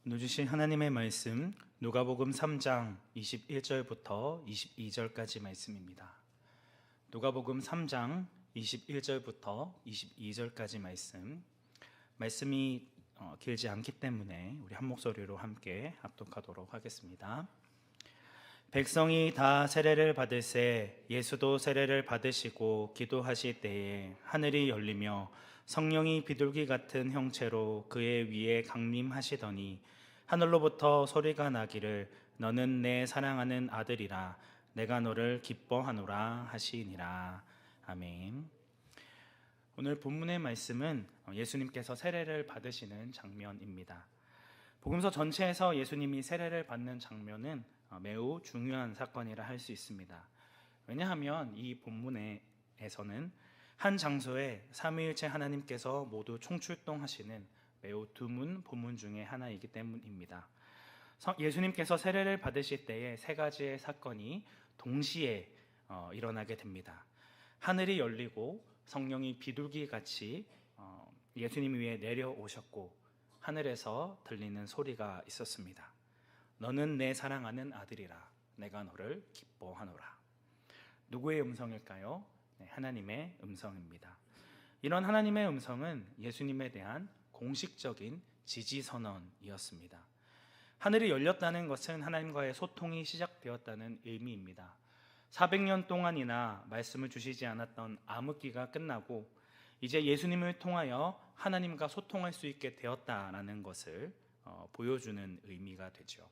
오늘 주신 하나님의 말씀 누가복음 3장 21절부터 22절까지 말씀입니다. 누가복음 3장 21절부터 22절까지 말씀이 길지 않기 때문에 우리 한 목소리로 함께 합독하도록 하겠습니다. 백성이 다 세례를 받을새 예수도 세례를 받으시고 기도하실 때에 하늘이 열리며 성령이 비둘기 같은 형체로 그의 위에 강림하시더니 하늘로부터 소리가 나기를 너는 내 사랑하는 아들이라 내가 너를 기뻐하노라 하시니라. 아멘. 오늘 본문의 말씀은 예수님께서 세례를 받으시는 장면입니다. 복음서 전체에서 예수님이 세례를 받는 장면은 매우 중요한 사건이라 할 수 있습니다. 왜냐하면 이 본문에서는 한 장소에 삼위일체 하나님께서 모두 총출동하시는 매우 드문 본문 중에 하나이기 때문입니다. 예수님께서 세례를 받으실 때에 세 가지의 사건이 동시에 일어나게 됩니다. 하늘이 열리고 성령이 비둘기같이 예수님 위에 내려오셨고 하늘에서 들리는 소리가 있었습니다. 너는 내 사랑하는 아들이라 내가 너를 기뻐하노라. 누구의 음성일까요? 네, 하나님의 음성입니다. 이런 하나님의 음성은 예수님에 대한 공식적인 지지선언이었습니다. 하늘이 열렸다는 것은 하나님과의 소통이 시작되었다는 의미입니다. 400년 동안이나 말씀을 주시지 않았던 암흑기가 끝나고 이제 예수님을 통하여 하나님과 소통할 수 있게 되었다라는 것을 보여주는 의미가 되죠.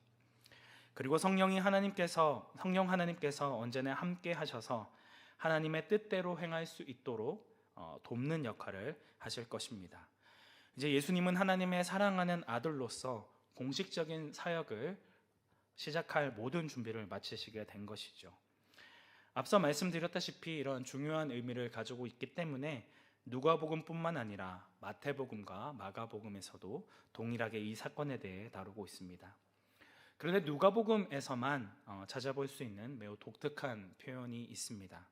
그리고 성령 하나님께서 언제나 함께 하셔서 하나님의 뜻대로 행할 수 있도록 돕는 역할을 하실 것입니다. 이제 예수님은 하나님의 사랑하는 아들로서 공식적인 사역을 시작할 모든 준비를 마치시게 된 것이죠. 앞서 말씀드렸다시피 이런 중요한 의미를 가지고 있기 때문에 누가복음뿐만 아니라 마태복음과 마가복음에서도 동일하게 이 사건에 대해 다루고 있습니다. 그런데 누가복음에서만 찾아볼 수 있는 매우 독특한 표현이 있습니다.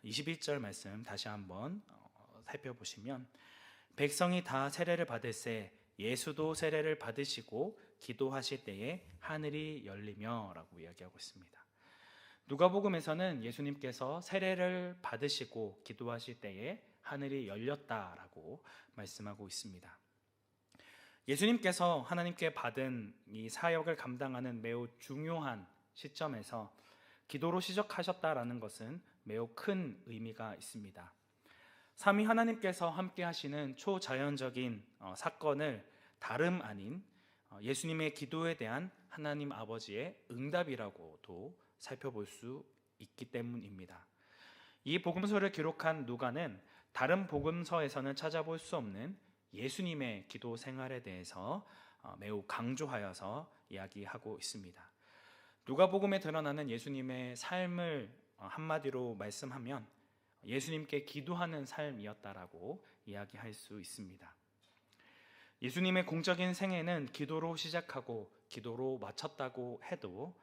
21절 말씀 다시 한번 살펴보시면 백성이 다 세례를 받을새 예수도 세례를 받으시고 기도하실 때에 하늘이 열리며 라고 이야기하고 있습니다. 누가복음에서는 예수님께서 세례를 받으시고 기도하실 때에 하늘이 열렸다라고 말씀하고 있습니다. 예수님께서 하나님께 받은 이 사역을 감당하는 매우 중요한 시점에서 기도로 시작하셨다라는 것은 매우 큰 의미가 있습니다. 삼위 하나님께서 함께 하시는 초자연적인 사건을 다름 아닌 예수님의 기도에 대한 하나님 아버지의 응답이라고도 살펴볼 수 있기 때문입니다. 이 복음서를 기록한 누가는 다른 복음서에서는 찾아볼 수 없는 예수님의 기도 생활에 대해서 매우 강조하여서 이야기하고 있습니다. 누가복음에 드러나는 예수님의 삶을 한마디로 말씀하면 예수님께 기도하는 삶이었다라고 이야기할 수 있습니다. 예수님의 공적인 생애는 기도로 시작하고 기도로 마쳤다고 해도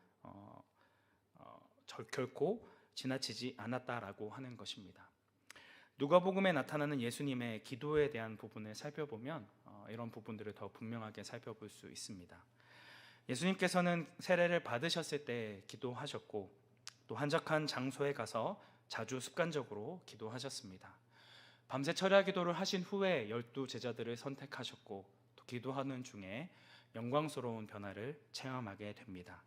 결코 지나치지 않았다라고 하는 것입니다. 누가복음에 나타나는 예수님의 기도에 대한 부분을 살펴보면 이런 부분들을 더 분명하게 살펴볼 수 있습니다. 예수님께서는 세례를 받으셨을 때 기도하셨고 또 한적한 장소에 가서 자주 습관적으로 기도하셨습니다. 밤새 철야 기도를 하신 후에 12 제자들을 선택하셨고 또 기도하는 중에 영광스러운 변화를 체험하게 됩니다.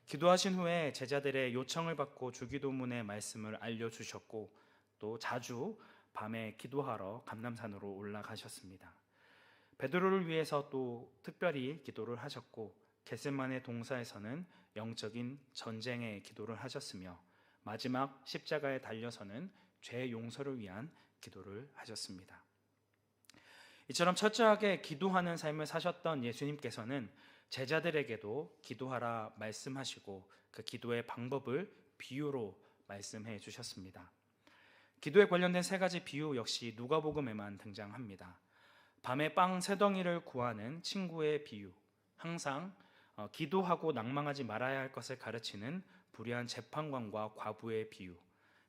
기도하신 후에 제자들의 요청을 받고 주기도문의 말씀을 알려주셨고 또 자주 밤에 기도하러 감람산으로 올라가셨습니다. 베드로를 위해서 또 특별히 기도를 하셨고 겟세마네 동사에서는 영적인 전쟁의 기도를 하셨으며 마지막 십자가에 달려서는 죄 용서를 위한 기도를 하셨습니다. 이처럼 철저하게 기도하는 삶을 사셨던 예수님께서는 제자들에게도 기도하라 말씀하시고 그 기도의 방법을 비유로 말씀해 주셨습니다. 기도에 관련된 세 가지 비유 역시 누가복음에만 등장합니다. 밤에 빵 세 덩이를 구하는 친구의 비유, 항상 기도하고 낭망하지 말아야 할 것을 가르치는 불의한 재판관과 과부의 비유,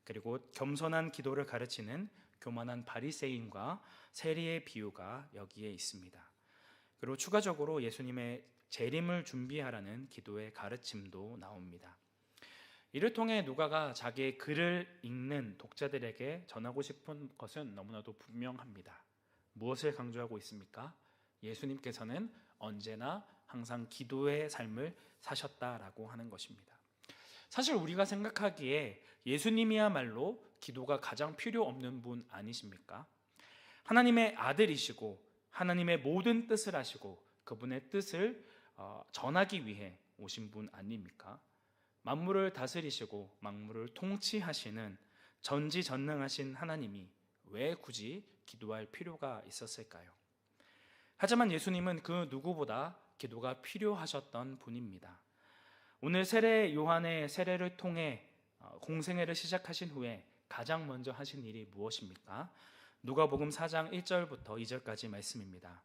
그리고 겸손한 기도를 가르치는 교만한 바리새인과 세리의 비유가 여기에 있습니다. 그리고 추가적으로 예수님의 재림을 준비하라는 기도의 가르침도 나옵니다. 이를 통해 누가가 자기의 글을 읽는 독자들에게 전하고 싶은 것은 너무나도 분명합니다. 무엇을 강조하고 있습니까? 예수님께서는 언제나 항상 기도의 삶을 사셨다라고 하는 것입니다. 사실 우리가 생각하기에 예수님이야말로 기도가 가장 필요 없는 분 아니십니까? 하나님의 아들이시고 하나님의 모든 뜻을 하시고 그분의 뜻을 전하기 위해 오신 분 아닙니까? 만물을 다스리시고 만물을 통치하시는 전지전능하신 하나님이 왜 굳이 기도할 필요가 있었을까요? 하지만 예수님은 그 누구보다 기도가 필요하셨던 분입니다. 오늘 세례 요한의 세례를 통해 공생애를 시작하신 후에 가장 먼저 하신 일이 무엇입니까? 누가복음 4장 1절부터 2절까지 말씀입니다.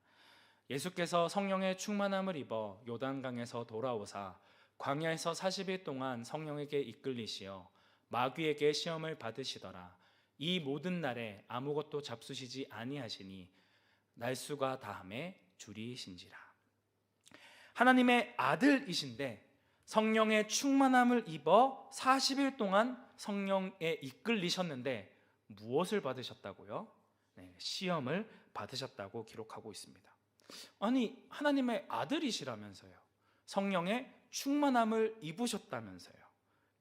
예수께서 성령의 충만함을 입어 요단강에서 돌아오사 광야에서 40일 동안 성령에게 이끌리시어 마귀에게 시험을 받으시더라. 이 모든 날에 아무것도 잡수시지 아니하시니 날수가 다함에 줄이신지라. 하나님의 아들이신데 성령의 충만함을 입어 40일 동안 성령에 이끌리셨는데 무엇을 받으셨다고요? 시험을 받으셨다고 기록하고 있습니다. 아니, 하나님의 아들이시라면서요. 성령의 충만함을 입으셨다면서요.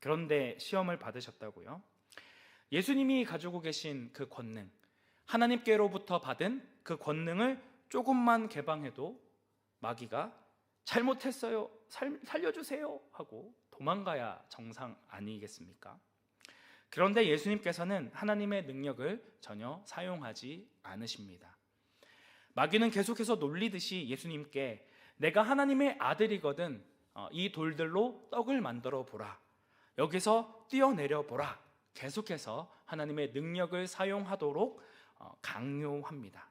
그런데 시험을 받으셨다고요? 예수님이 가지고 계신 그 권능, 하나님께로부터 받은 그 권능을 조금만 개방해도 마귀가 잘못했어요, 살려주세요 하고 도망가야 정상 아니겠습니까? 그런데 예수님께서는 하나님의 능력을 전혀 사용하지 않으십니다. 마귀는 계속해서 놀리듯이 예수님께 내가 하나님의 아들이거든 이 돌들로 떡을 만들어 보라, 여기서 뛰어내려 보라, 계속해서 하나님의 능력을 사용하도록 강요합니다.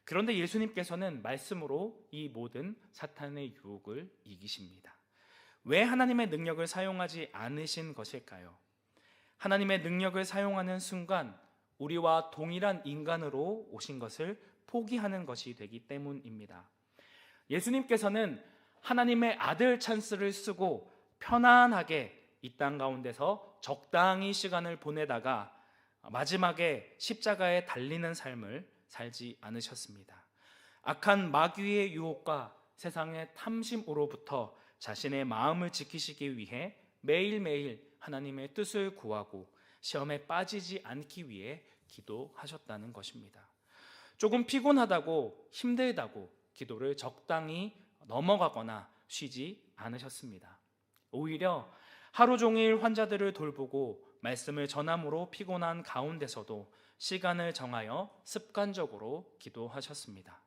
그런데 예수님께서는 말씀으로 이 모든 사탄의 유혹을 이기십니다. 왜 하나님의 능력을 사용하지 않으신 것일까요? 하나님의 능력을 사용하는 순간 우리와 동일한 인간으로 오신 것을 포기하는 것이 되기 때문입니다. 예수님께서는 하나님의 아들 찬스를 쓰고 편안하게 이 땅 가운데서 적당히 시간을 보내다가 마지막에 십자가에 달리는 삶을 살지 않으셨습니다. 악한 마귀의 유혹과 세상의 탐심으로부터 자신의 마음을 지키시기 위해 매일매일 하나님의 뜻을 구하고 시험에 빠지지 않기 위해 기도하셨다는 것입니다. 조금 피곤하다고 힘들다고 기도를 적당히 넘어가거나 쉬지 않으셨습니다. 오히려 하루 종일 환자들을 돌보고 말씀을 전함으로 피곤한 가운데서도 시간을 정하여 습관적으로 기도하셨습니다.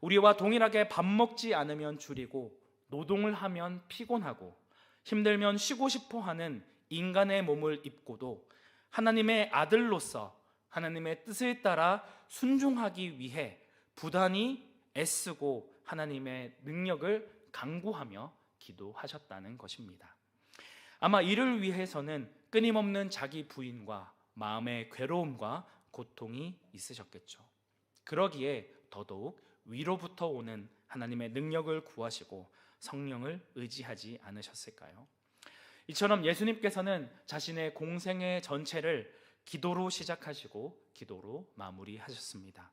우리와 동일하게 밥 먹지 않으면 줄이고 노동을 하면 피곤하고 힘들면 쉬고 싶어 하는 인간의 몸을 입고도 하나님의 아들로서 하나님의 뜻을 따라 순종하기 위해 부단히 애쓰고 하나님의 능력을 강구하며 기도하셨다는 것입니다. 아마 이를 위해서는 끊임없는 자기 부인과 마음의 괴로움과 고통이 있으셨겠죠. 그러기에 더더욱 위로부터 오는 하나님의 능력을 구하시고 성령을 의지하지 않으셨을까요? 이처럼 예수님께서는 자신의 공생애 전체를 기도로 시작하시고 기도로 마무리하셨습니다.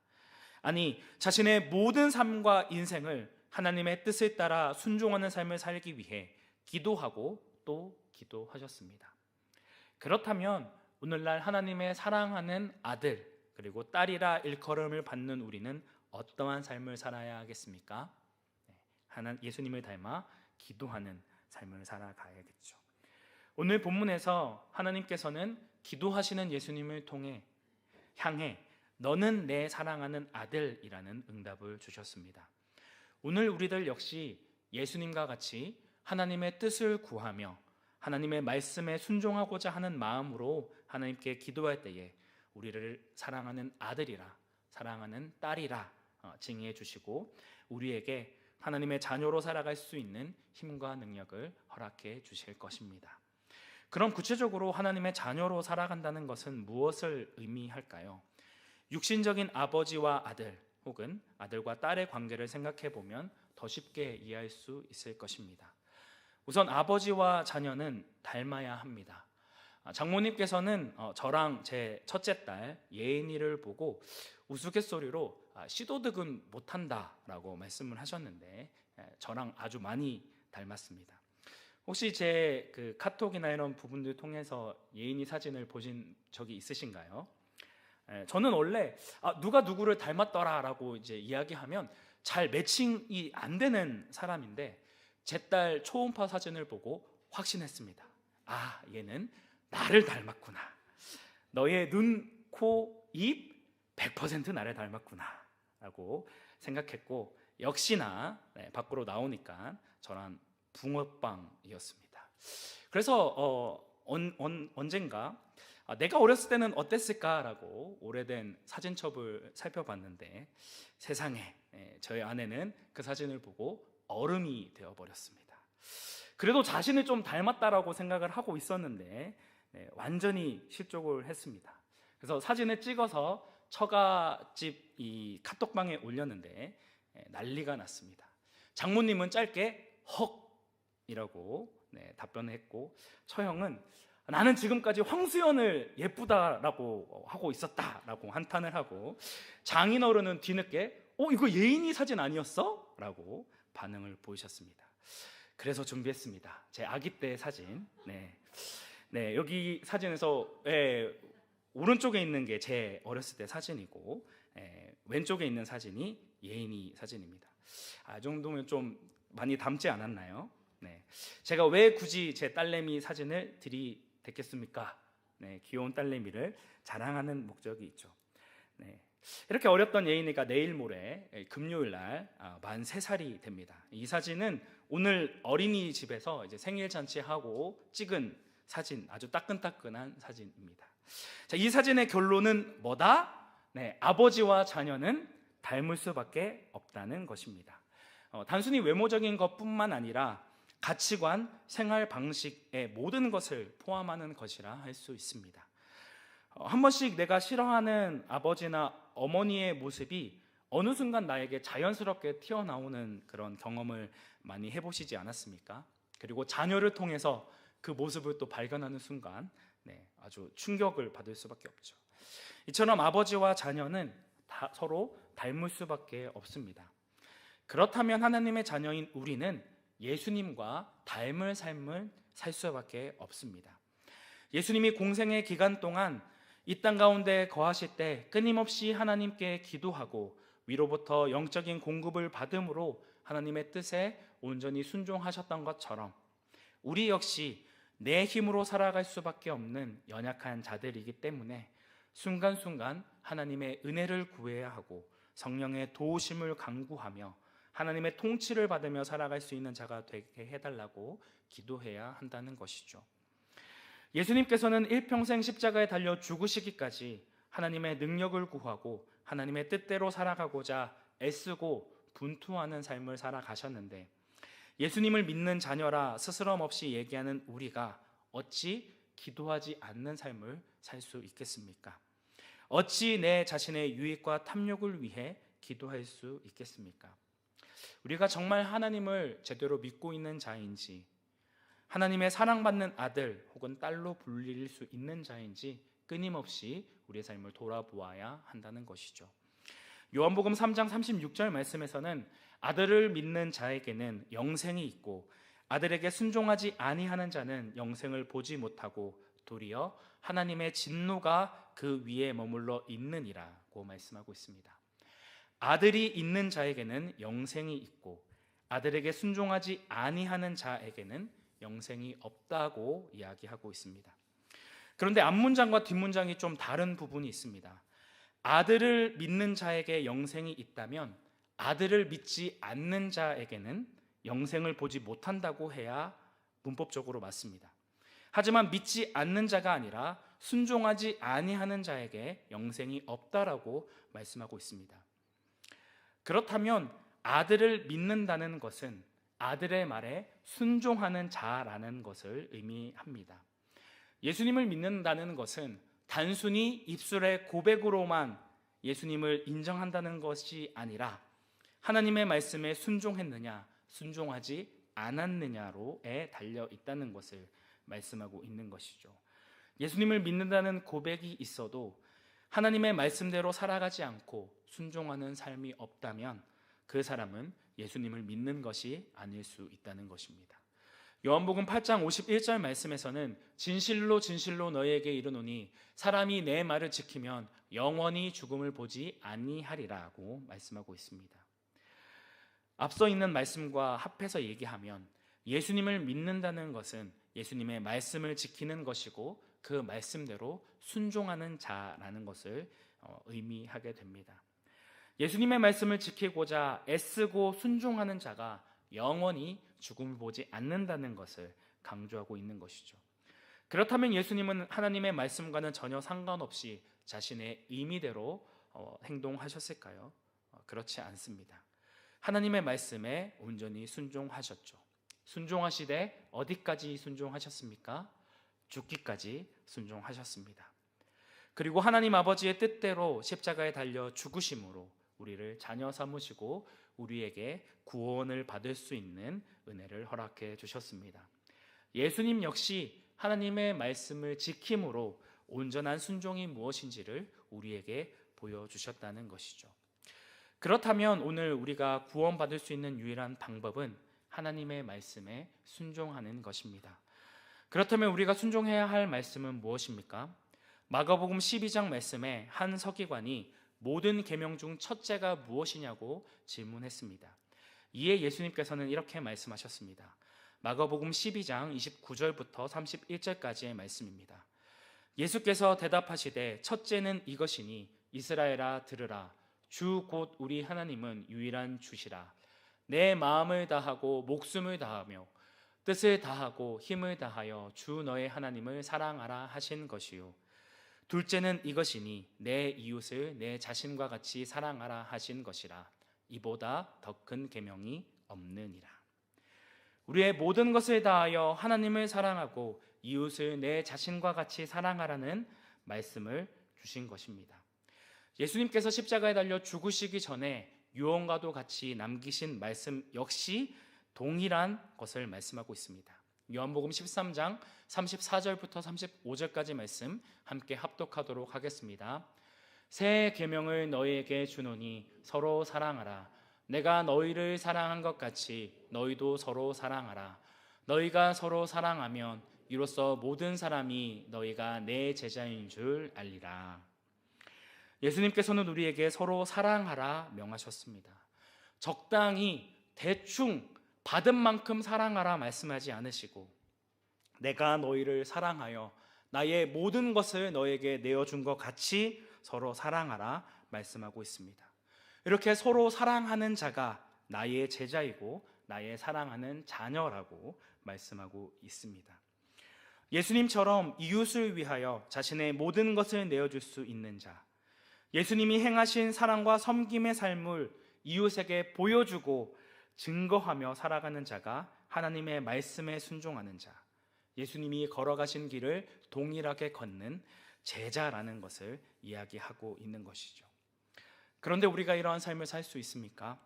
아니, 자신의 모든 삶과 인생을 하나님의 뜻을 따라 순종하는 삶을 살기 위해 기도하고 또 기도하셨습니다. 그렇다면 오늘날 하나님의 사랑하는 아들 그리고 딸이라 일컬음을 받는 우리는 어떠한 삶을 살아야 하겠습니까? 예수님을 닮아 기도하는 삶을 살아가야겠죠. 오늘 본문에서 하나님께서는 기도하시는 예수님을 향해 너는 내 사랑하는 아들이라는 응답을 주셨습니다. 오늘 우리들 역시 예수님과 같이 하나님의 뜻을 구하며 하나님의 말씀에 순종하고자 하는 마음으로 하나님께 기도할 때에 우리를 사랑하는 아들이라 사랑하는 딸이라 칭해 주시고 우리에게 하나님의 자녀로 살아갈 수 있는 힘과 능력을 허락해 주실 것입니다. 그럼 구체적으로 하나님의 자녀로 살아간다는 것은 무엇을 의미할까요? 육신적인 아버지와 아들 혹은 아들과 딸의 관계를 생각해 보면 더 쉽게 이해할 수 있을 것입니다. 우선 아버지와 자녀는 닮아야 합니다. 장모님께서는 저랑 제 첫째 딸 예인이를 보고 우스갯소리로 시도득은 못한다라고 말씀을 하셨는데 저랑 아주 많이 닮았습니다. 혹시 제 그 카톡이나 이런 부분들 통해서 예인이 사진을 보신 적이 있으신가요? 저는 원래 누가 누구를 닮았더라라고 이제 이야기하면 잘 매칭이 안 되는 사람인데 제 딸 초음파 사진을 보고 확신했습니다. 얘는 나를 닮았구나. 너의 눈, 코, 입 100% 나를 닮았구나 라고 생각했고 역시나 밖으로 나오니까 저랑 붕어빵이었습니다. 그래서 언젠가 내가 어렸을 때는 어땠을까라고 오래된 사진첩을 살펴봤는데 세상에 저희 아내는 그 사진을 보고 어른이 되어버렸습니다. 그래도 자신을 좀 닮았다라고 생각을 하고 있었는데 완전히 실족을 했습니다. 그래서 사진을 찍어서 처갓집 이 카톡방에 올렸는데 난리가 났습니다. 장모님은 짧게 헉이라고 답변을 했고 처형은 나는 지금까지 황수연을 예쁘다라고 하고 있었다라고 한탄을 하고 장인어른은 뒤늦게 이거 예인이 사진 아니었어? 라고 반응을 보이셨습니다. 그래서 준비했습니다. 제 아기 때 사진. 여기 사진에서 오른쪽에 있는 게 제 어렸을 때 사진이고 왼쪽에 있는 사진이 예인이 사진입니다. 이 정도면 좀 많이 닮지 않았나요? 제가 왜 굳이 제 딸내미 사진을 들이댔겠습니까? 귀여운 딸내미를 자랑하는 목적이 있죠. 이렇게 어렸던 예인이가 내일 모레 금요일 날 만 3살이 됩니다. 이 사진은 오늘 어린이집에서 이제 생일 잔치하고 찍은 사진, 아주 따끈따끈한 사진입니다. 자, 이 사진의 결론은 뭐다? 아버지와 자녀는 닮을 수밖에 없다는 것입니다. 단순히 외모적인 것뿐만 아니라 가치관, 생활 방식의 모든 것을 포함하는 것이라 할 수 있습니다. 한 번씩 내가 싫어하는 아버지나 어머니의 모습이 어느 순간 나에게 자연스럽게 튀어나오는 그런 경험을 많이 해보시지 않았습니까? 그리고 자녀를 통해서 그 모습을 또 발견하는 순간 아주 충격을 받을 수밖에 없죠. 이처럼 아버지와 자녀는 서로 닮을 수밖에 없습니다. 그렇다면 하나님의 자녀인 우리는 예수님과 닮을 삶을 살 수밖에 없습니다. 예수님이 공생의 기간 동안 이 땅 가운데 거하실 때 끊임없이 하나님께 기도하고 위로부터 영적인 공급을 받음으로 하나님의 뜻에 온전히 순종하셨던 것처럼 우리 역시 내 힘으로 살아갈 수밖에 없는 연약한 자들이기 때문에 순간순간 하나님의 은혜를 구해야 하고 성령의 도우심을 간구하며 하나님의 통치를 받으며 살아갈 수 있는 자가 되게 해달라고 기도해야 한다는 것이죠. 예수님께서는 일평생 십자가에 달려 죽으시기까지 하나님의 능력을 구하고 하나님의 뜻대로 살아가고자 애쓰고 분투하는 삶을 살아가셨는데 예수님을 믿는 자녀라 스스럼 없이 얘기하는 우리가 어찌 기도하지 않는 삶을 살 수 있겠습니까? 어찌 내 자신의 유익과 탐욕을 위해 기도할 수 있겠습니까? 우리가 정말 하나님을 제대로 믿고 있는 자인지 하나님의 사랑받는 아들 혹은 딸로 불릴 수 있는 자인지 끊임없이 우리의 삶을 돌아보아야 한다는 것이죠. 요한복음 3장 36절 말씀에서는 아들을 믿는 자에게는 영생이 있고 아들에게 순종하지 아니하는 자는 영생을 보지 못하고 도리어 하나님의 진노가 그 위에 머물러 있느니라고 말씀하고 있습니다. 아들이 있는 자에게는 영생이 있고 아들에게 순종하지 아니하는 자에게는 영생이 없다고 이야기하고 있습니다. 그런데 앞문장과 뒷문장이 좀 다른 부분이 있습니다. 아들을 믿는 자에게 영생이 있다면 아들을 믿지 않는 자에게는 영생을 보지 못한다고 해야 문법적으로 맞습니다. 하지만 믿지 않는 자가 아니라 순종하지 아니하는 자에게 영생이 없다라고 말씀하고 있습니다. 그렇다면 아들을 믿는다는 것은 아들의 말에 순종하는 자라는 것을 의미합니다. 예수님을 믿는다는 것은 단순히 입술의 고백으로만 예수님을 인정한다는 것이 아니라 하나님의 말씀에 순종했느냐, 순종하지 않았느냐로에 달려 있다는 것을 말씀하고 있는 것이죠. 예수님을 믿는다는 고백이 있어도 하나님의 말씀대로 살아가지 않고 순종하는 삶이 없다면 그 사람은 예수님을 믿는 것이 아닐 수 있다는 것입니다. 요한복음 8장 51절 말씀에서는 진실로 진실로 너희에게 이르노니 사람이 내 말을 지키면 영원히 죽음을 보지 아니하리라고 말씀하고 있습니다. 앞서 있는 말씀과 합해서 얘기하면 예수님을 믿는다는 것은 예수님의 말씀을 지키는 것이고 그 말씀대로 순종하는 자라는 것을 의미하게 됩니다. 예수님의 말씀을 지키고자 애쓰고 순종하는 자가 영원히 죽음을 보지 않는다는 것을 강조하고 있는 것이죠. 그렇다면 예수님은 하나님의 말씀과는 전혀 상관없이 자신의 의미대로 행동하셨을까요? 그렇지 않습니다. 하나님의 말씀에 온전히 순종하셨죠. 순종하시되 어디까지 순종하셨습니까? 죽기까지 순종하셨습니다. 그리고 하나님 아버지의 뜻대로 십자가에 달려 죽으심으로 우리를 자녀 삼으시고 우리에게 구원을 받을 수 있는 은혜를 허락해 주셨습니다. 예수님 역시 하나님의 말씀을 지킴으로 온전한 순종이 무엇인지를 우리에게 보여주셨다는 것이죠. 그렇다면 오늘 우리가 구원받을 수 있는 유일한 방법은 하나님의 말씀에 순종하는 것입니다. 그렇다면 우리가 순종해야 할 말씀은 무엇입니까? 마가복음 12장 말씀에 한 서기관이 모든 계명 중 첫째가 무엇이냐고 질문했습니다. 이에 예수님께서는 이렇게 말씀하셨습니다. 마가복음 12장 29절부터 31절까지의 말씀입니다. 예수께서 대답하시되 첫째는 이것이니 이스라엘아 들으라. 주 곧 우리 하나님은 유일한 주시라. 내 마음을 다하고 목숨을 다하며 뜻을 다하고 힘을 다하여 주 너의 하나님을 사랑하라 하신 것이요. 둘째는 이것이니 내 이웃을 내 자신과 같이 사랑하라 하신 것이라. 이보다 더 큰 계명이 없느니라. 우리의 모든 것을 다하여 하나님을 사랑하고 이웃을 내 자신과 같이 사랑하라는 말씀을 주신 것입니다. 예수님께서 십자가에 달려 죽으시기 전에 유언과도 같이 남기신 말씀 역시 동일한 것을 말씀하고 있습니다. 요한복음 13장 34절부터 35절까지 말씀 함께 합독하도록 하겠습니다. 새 계명을 너희에게 주노니 서로 사랑하라. 내가 너희를 사랑한 것 같이 너희도 서로 사랑하라. 너희가 서로 사랑하면 이로써 모든 사람이 너희가 내 제자인 줄 알리라. 예수님께서는 우리에게 서로 사랑하라 명하셨습니다. 적당히 대충 받은 만큼 사랑하라 말씀하지 않으시고 내가 너희를 사랑하여 나의 모든 것을 너에게 내어준 것 같이 서로 사랑하라 말씀하고 있습니다. 이렇게 서로 사랑하는 자가 나의 제자이고 나의 사랑하는 자녀라고 말씀하고 있습니다. 예수님처럼 이웃을 위하여 자신의 모든 것을 내어줄 수 있는 자, 예수님이 행하신 사랑과 섬김의 삶을 이웃에게 보여주고 증거하며 살아가는 자가 하나님의 말씀에 순종하는 자, 예수님이 걸어가신 길을 동일하게 걷는 제자라는 것을 이야기하고 있는 것이죠. 그런데 우리가 이러한 삶을 살 수 있습니까?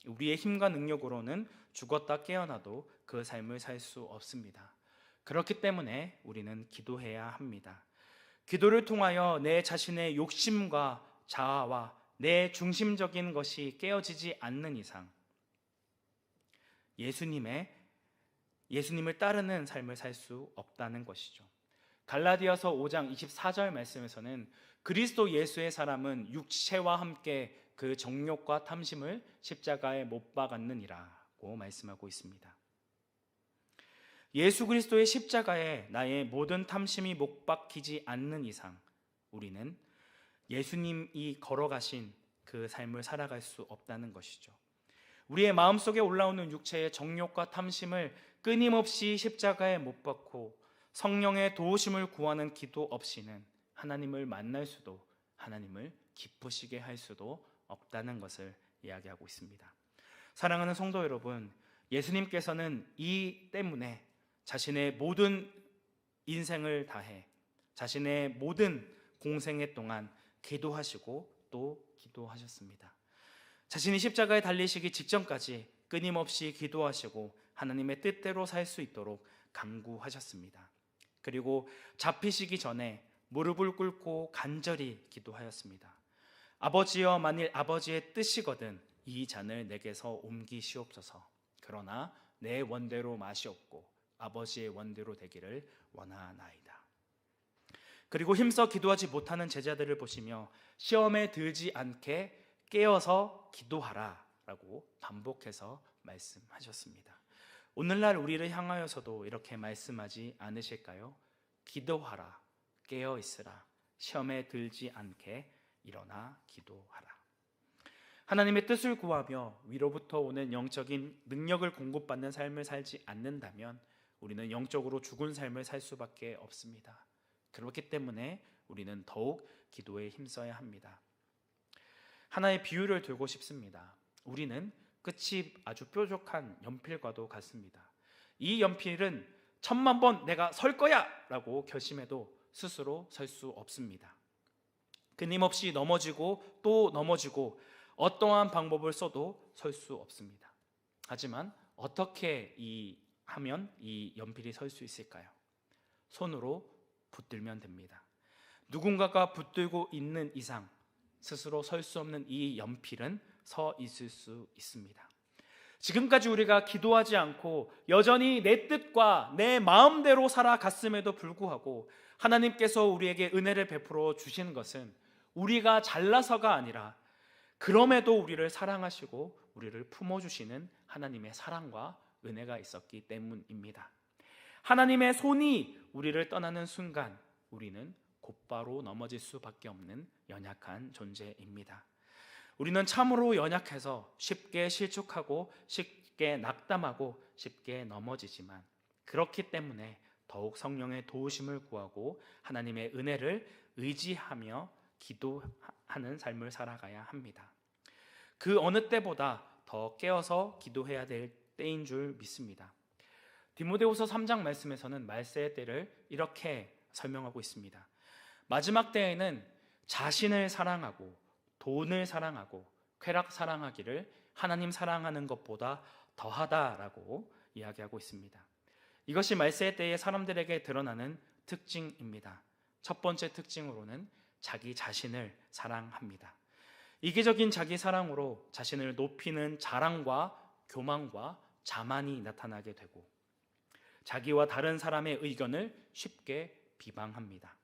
우리의 힘과 능력으로는 죽었다 깨어나도 그 삶을 살 수 없습니다. 그렇기 때문에 우리는 기도해야 합니다. 기도를 통하여 내 자신의 욕심과 자아와 내 중심적인 것이 깨어지지 않는 이상 예수님을 따르는 삶을 살 수 없다는 것이죠. 갈라디아서 5장 24절 말씀에서는 그리스도 예수의 사람은 육체와 함께 그 정욕과 탐심을 십자가에 못 박았느니라고 말씀하고 있습니다. 예수 그리스도의 십자가에 나의 모든 탐심이 못 박히지 않는 이상 우리는 예수님이 걸어가신 그 삶을 살아갈 수 없다는 것이죠. 우리의 마음속에 올라오는 육체의 정욕과 탐심을 끊임없이 십자가에 못 박고 성령의 도우심을 구하는 기도 없이는 하나님을 만날 수도 하나님을 기쁘시게 할 수도 없다는 것을 이야기하고 있습니다. 사랑하는 성도 여러분, 예수님께서는 이 때문에 자신의 모든 인생을 다해 자신의 모든 공생애 동안 기도하시고 또 기도하셨습니다. 자신이 십자가에 달리시기 직전까지 끊임없이 기도하시고 하나님의 뜻대로 살 수 있도록 간구하셨습니다. 그리고 잡히시기 전에 무릎을 꿇고 간절히 기도하였습니다. 아버지여, 만일 아버지의 뜻이거든 이 잔을 내게서 옮기시옵소서. 그러나 내 원대로 마시옵고 아버지의 원대로 되기를 원하나이다. 그리고 힘써 기도하지 못하는 제자들을 보시며 시험에 들지 않게 깨어서 기도하라 라고 반복해서 말씀하셨습니다. 오늘날 우리를 향하여서도 이렇게 말씀하지 않으실까요? 기도하라, 깨어 있으라, 시험에 들지 않게 일어나 기도하라. 하나님의 뜻을 구하며 위로부터 오는 영적인 능력을 공급받는 삶을 살지 않는다면 우리는 영적으로 죽은 삶을 살 수밖에 없습니다. 그렇기 때문에 우리는 더욱 기도에 힘써야 합니다. 하나의 비유를 들고 싶습니다. 우리는 끝이 아주 뾰족한 연필과도 같습니다. 이 연필은 1000만 번 내가 설 거야 라고 결심해도 스스로 설 수 없습니다. 끊임없이 넘어지고 또 넘어지고 어떠한 방법을 써도 설 수 없습니다. 하지만 어떻게 하면 이 연필이 설 수 있을까요? 손으로 붙들면 됩니다. 누군가가 붙들고 있는 이상 스스로 설 수 없는 이 연필은 서 있을 수 있습니다. 지금까지 우리가 기도하지 않고 여전히 내 뜻과 내 마음대로 살아갔음에도 불구하고 하나님께서 우리에게 은혜를 베풀어 주신 것은 우리가 잘나서가 아니라 그럼에도 우리를 사랑하시고 우리를 품어주시는 하나님의 사랑과 은혜가 있었기 때문입니다. 하나님의 손이 우리를 떠나는 순간 우리는 곧바로 넘어질 수밖에 없는 연약한 존재입니다. 우리는 참으로 연약해서 쉽게 실축하고 쉽게 낙담하고 쉽게 넘어지지만 그렇기 때문에 더욱 성령의 도우심을 구하고 하나님의 은혜를 의지하며 기도하는 삶을 살아가야 합니다. 그 어느 때보다 더 깨어서 기도해야 될 때인 줄 믿습니다. 디모데후서 3장 말씀에서는 말세의 때를 이렇게 설명하고 있습니다. 마지막 때에는 자신을 사랑하고 돈을 사랑하고 쾌락 사랑하기를 하나님 사랑하는 것보다 더하다라고 이야기하고 있습니다. 이것이 말세의 때에 사람들에게 드러나는 특징입니다. 첫 번째 특징으로는 자기 자신을 사랑합니다. 이기적인 자기 사랑으로 자신을 높이는 자랑과 교만과 자만이 나타나게 되고 자기와 다른 사람의 의견을 쉽게 비방합니다.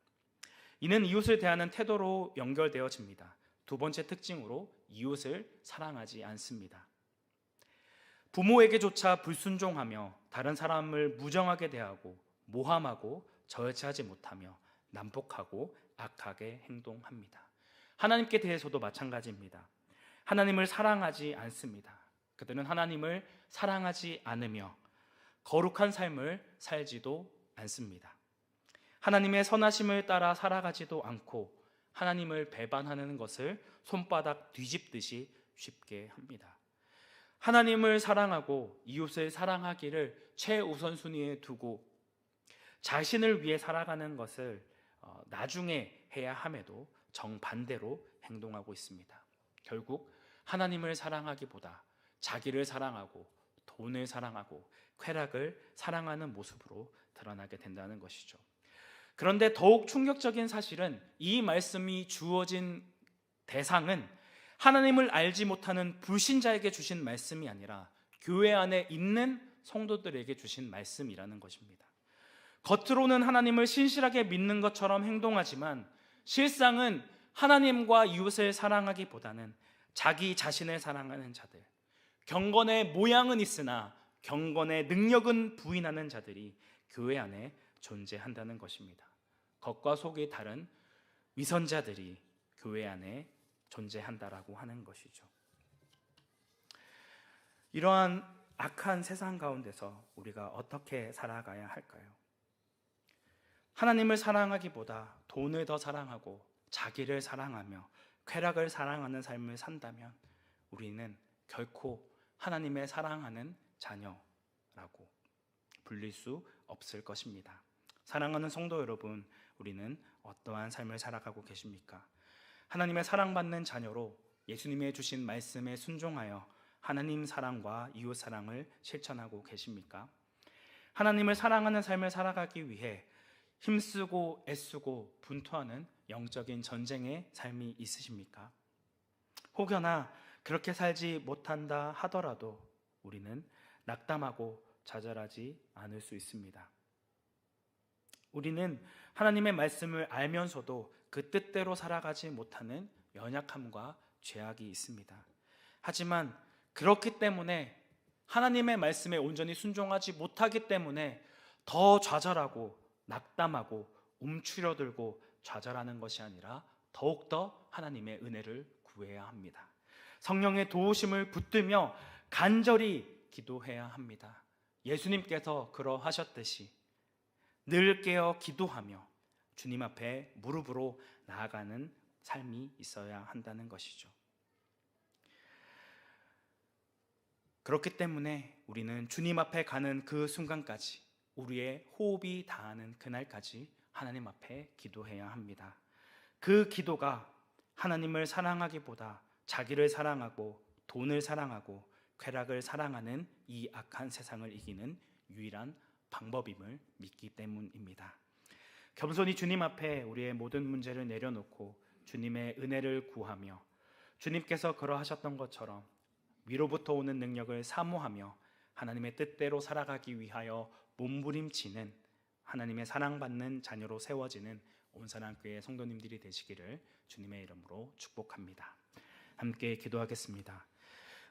이는 이웃을 대하는 태도로 연결되어집니다. 두 번째 특징으로 이웃을 사랑하지 않습니다. 부모에게조차 불순종하며 다른 사람을 무정하게 대하고 모함하고 절제하지 못하며 난폭하고 악하게 행동합니다. 하나님께 대해서도 마찬가지입니다. 하나님을 사랑하지 않습니다. 그들은 하나님을 사랑하지 않으며 거룩한 삶을 살지도 않습니다. 하나님의 선하심을 따라 살아가지도 않고 하나님을 배반하는 것을 손바닥 뒤집듯이 쉽게 합니다. 하나님을 사랑하고 이웃을 사랑하기를 최우선순위에 두고 자신을 위해 살아가는 것을 나중에 해야 함에도 정반대로 행동하고 있습니다. 결국 하나님을 사랑하기보다 자기를 사랑하고 돈을 사랑하고 쾌락을 사랑하는 모습으로 드러나게 된다는 것이죠. 그런데 더욱 충격적인 사실은 이 말씀이 주어진 대상은 하나님을 알지 못하는 불신자에게 주신 말씀이 아니라 교회 안에 있는 성도들에게 주신 말씀이라는 것입니다. 겉으로는 하나님을 신실하게 믿는 것처럼 행동하지만 실상은 하나님과 이웃을 사랑하기보다는 자기 자신을 사랑하는 자들, 경건의 모양은 있으나 경건의 능력은 부인하는 자들이 교회 안에 존재한다는 것입니다. 겉과 속이 다른 위선자들이 교회 안에 존재한다라고 하는 것이죠. 이러한 악한 세상 가운데서 우리가 어떻게 살아가야 할까요? 하나님을 사랑하기보다 돈을 더 사랑하고 자기를 사랑하며 쾌락을 사랑하는 삶을 산다면 우리는 결코 하나님의 사랑하는 자녀라고 불릴 수 없을 것입니다. 사랑하는 성도 여러분, 우리는 어떠한 삶을 살아가고 계십니까? 하나님의 사랑받는 자녀로 예수님의 주신 말씀에 순종하여 하나님 사랑과 이웃 사랑을 실천하고 계십니까? 하나님을 사랑하는 삶을 살아가기 위해 힘쓰고 애쓰고 분투하는 영적인 전쟁의 삶이 있으십니까? 혹여나 그렇게 살지 못한다 하더라도 우리는 낙담하고 좌절하지 않을 수 있습니다. 우리는 하나님의 말씀을 알면서도 그 뜻대로 살아가지 못하는 연약함과 죄악이 있습니다. 하지만 그렇기 때문에 하나님의 말씀에 온전히 순종하지 못하기 때문에 더 좌절하고 낙담하고 움츠려들고 좌절하는 것이 아니라 더욱더 하나님의 은혜를 구해야 합니다. 성령의 도우심을 붙들며 간절히 기도해야 합니다. 예수님께서 그러하셨듯이 늘 깨어 기도하며 주님 앞에 무릎으로 나아가는 삶이 있어야 한다는 것이죠. 그렇기 때문에 우리는 주님 앞에 가는 그 순간까지, 우리의 호흡이 닿는 그날까지 하나님 앞에 기도해야 합니다. 그 기도가 하나님을 사랑하기보다 자기를 사랑하고 돈을 사랑하고 쾌락을 사랑하는 이 악한 세상을 이기는 유일한 방법임을 믿기 때문입니다. 겸손히 주님 앞에 우리의 모든 문제를 내려놓고 주님의 은혜를 구하며 주님께서 그러하셨던 것처럼 위로부터 오는 능력을 사모하며 하나님의 뜻대로 살아가기 위하여 몸부림치는 하나님의 사랑받는 자녀로 세워지는 온사랑교회 성도님들이 되시기를 주님의 이름으로 축복합니다. 함께 기도하겠습니다.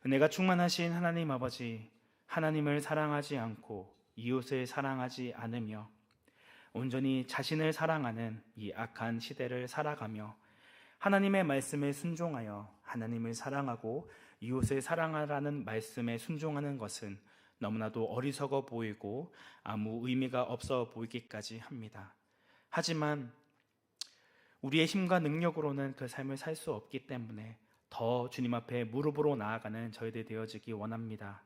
은혜가 충만하신 하나님 아버지, 하나님을 사랑하지 않고 이웃을 사랑하지 않으며 온전히 자신을 사랑하는 이 악한 시대를 살아가며 하나님의 말씀에 순종하여 하나님을 사랑하고 이웃을 사랑하라는 말씀에 순종하는 것은 너무나도 어리석어 보이고 아무 의미가 없어 보이기까지 합니다. 하지만 우리의 힘과 능력으로는 그 삶을 살 수 없기 때문에 더 주님 앞에 무릎으로 나아가는 저희들 되어지기 원합니다.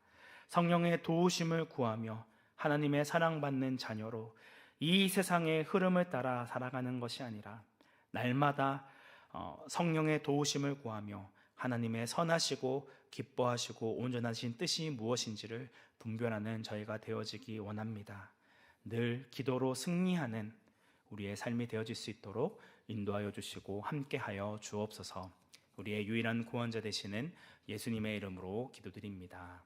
성령의 도우심을 구하며 하나님의 사랑받는 자녀로 이 세상의 흐름을 따라 살아가는 것이 아니라 날마다 성령의 도우심을 구하며 하나님의 선하시고 기뻐하시고 온전하신 뜻이 무엇인지를 분별하는 저희가 되어지기 원합니다. 늘 기도로 승리하는 우리의 삶이 되어질 수 있도록 인도하여 주시고 함께하여 주옵소서. 우리의 유일한 구원자 되시는 예수님의 이름으로 기도드립니다.